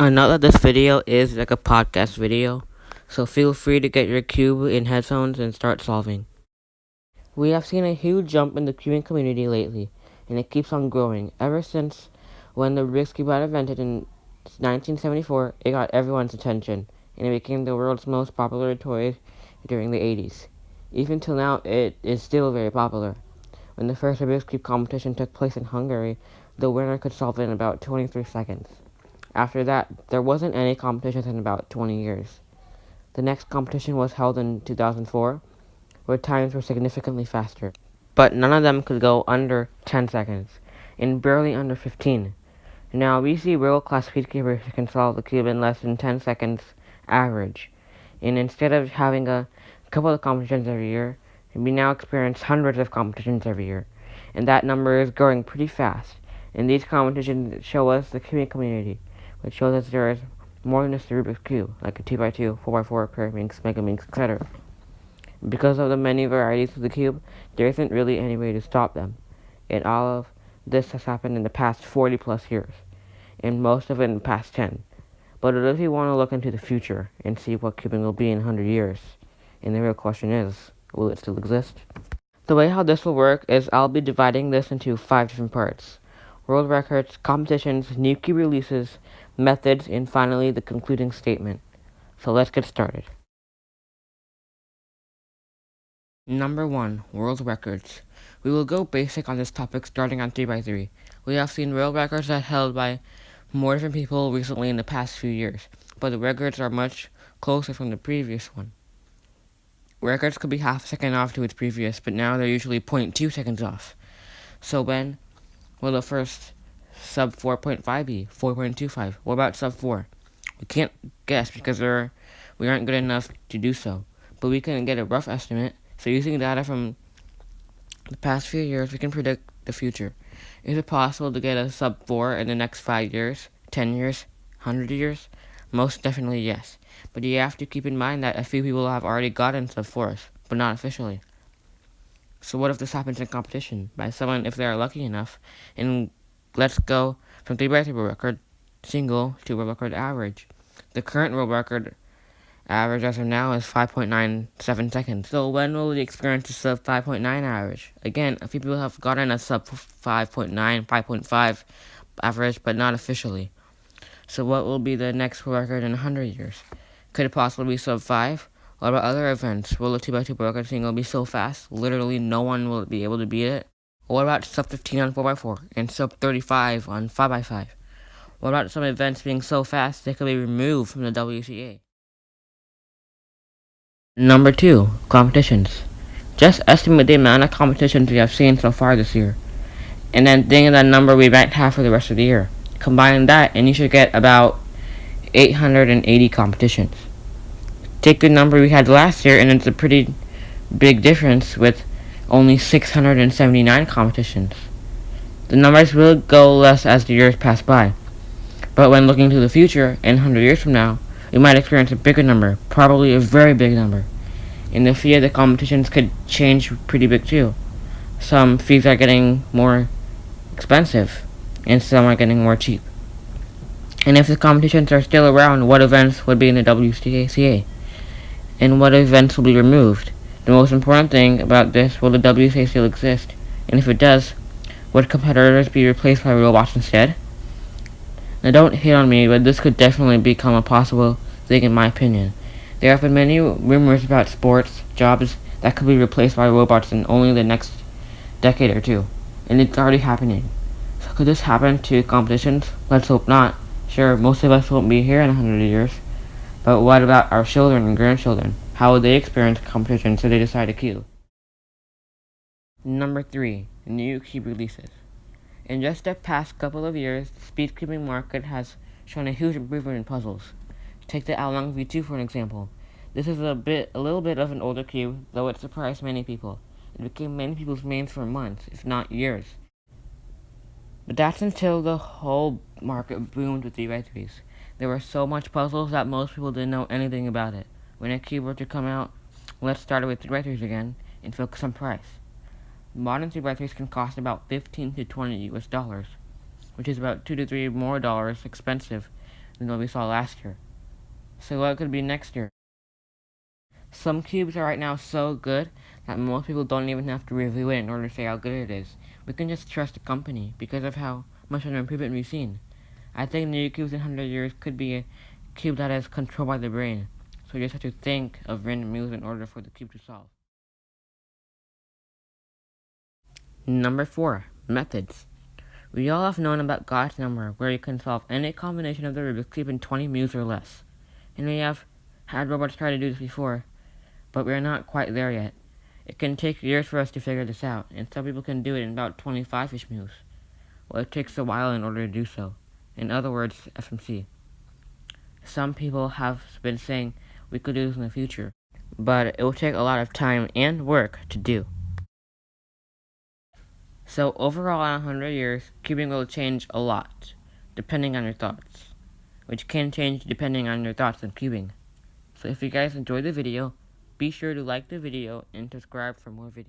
Note that this video is like a podcast video, so feel free to get your cube in headphones and start solving. We have seen a huge jump in the cubing community lately, and it keeps on growing. Ever since when the Rubik's Cube got invented in 1974, it got everyone's attention, and it became the world's most popular toy during the 80s. Even till now, it is still very popular. When the first Rubik's Cube competition took place in Hungary, the winner could solve it in about 23 seconds. After that, there wasn't any competitions in about 20 years. The next competition was held in 2004, where times were significantly faster, but none of them could go under 10 seconds, and barely under 15. Now we see world-class speedkeepers who can solve the cube in less than 10 seconds average, and instead of having a couple of competitions every year, we now experience hundreds of competitions every year, and that number is growing pretty fast. And these competitions show us the cubing community, which shows us there is more than just the Rubik's Cube, like a 2x2, 4x4, Pyraminx, Megaminx, etc. Because of the many varieties of the cube, there isn't really any way to stop them. And all of this has happened in the past 40 plus years, and most of it in the past 10. But if you want to look into the future and see what cubing will be in 100 years, and the real question is, will it still exist? The way how this will work is I'll be dividing this into 5 different parts: world records, competitions, new cube releases, methods, and finally the concluding statement. So let's get started. Number 1. World records. We will go basic on this topic starting on 3x3. We have seen world records that held by more different people recently in the past few years, but the records are much closer from the previous one. Records could be half a second off to its previous, but now they're usually 0.2 seconds off. So when will the first sub 4.5 be? 4.25. What about sub 4? We can't guess because we aren't good enough to do so, but we can get a rough estimate. So using data from the past few years, we can predict the future. Is it possible to get a sub 4 in the next 5 years, 10 years, 100 years? Most definitely yes. But you have to keep in mind that a few people have already gotten sub 4s, but not officially. So what if this happens in competition by someone if they are lucky enough? And let's go from 3x3 world record single to world record average. The current world record average as of now is 5.97 seconds. So when will we experience a sub 5.9 average? Again, a few people have gotten a sub 5.9, 5.5 average, but not officially. So what will be the next record in 100 years? Could it possibly be sub 5? What about other events? Will the 2x2 record single be so fast, literally no one will be able to beat it? What about sub 15 on 4x4 and sub 35 on 5x5? What about some events being so fast they could be removed from the WCA? Number 2. Competitions. Just estimate the amount of competitions we have seen so far this year, and then think of that number we might have for the rest of the year. Combine that and you should get about 880 competitions. Take the number we had last year and it's a pretty big difference with only 679 competitions. The numbers will go less as the years pass by, but when looking to the future, in 100 years from now, we might experience a bigger number, probably a very big number. And the fee of the competitions could change pretty big too. Some fees are getting more expensive, and some are getting more cheap. And if the competitions are still around, what events would be in the WCA? And what events will be removed? The most important thing about this, will the WCA still exist? And if it does, would competitors be replaced by robots instead? Now don't hate on me, but this could definitely become a possible thing in my opinion. There have been many rumors about sports, jobs that could be replaced by robots in only the next decade or two. And it's already happening. So could this happen to competitions? Let's hope not. Sure, most of us won't be here in 100 years. But what about our children and grandchildren? How would they experience competition should they decide to cube? Number 3. New cube releases. In just the past couple of years, the speed cubing market has shown a huge improvement in puzzles. Take the Aolong V2 for an example. This is a little bit of an older cube, though it surprised many people. It became many people's mains for months, if not years. But that's until the whole market boomed with 3x3s. There were so much puzzles that most people didn't know anything about it. When a cube were to come out, let's start with 3x3s again and focus on price. Modern 3x3s can cost about 15 to 20 US dollars, which is about 2 to 3 more dollars expensive than what we saw last year. So what could be next year? Some cubes are right now so good that most people don't even have to review it in order to say how good it is. We can just trust the company because of how much of an improvement we've seen. I think new cubes in 100 years could be a cube that is controlled by the brain. So you just have to think of random moves in order for the cube to solve. Number 4. Methods. We all have known about God's number, where you can solve any combination of the Rubik's Cube in 20 moves or less. And we have had robots try to do this before, but we're not quite there yet. It can take years for us to figure this out, and some people can do it in about 25-ish moves. Well, it takes a while in order to do so. In other words, FMC. Some people have been saying we could do this in the future, but it will take a lot of time and work to do. So overall, in 100 years, cubing will change a lot, depending on your thoughts, which can change depending on your thoughts on cubing. So if you guys enjoyed the video, be sure to like the video and subscribe for more videos.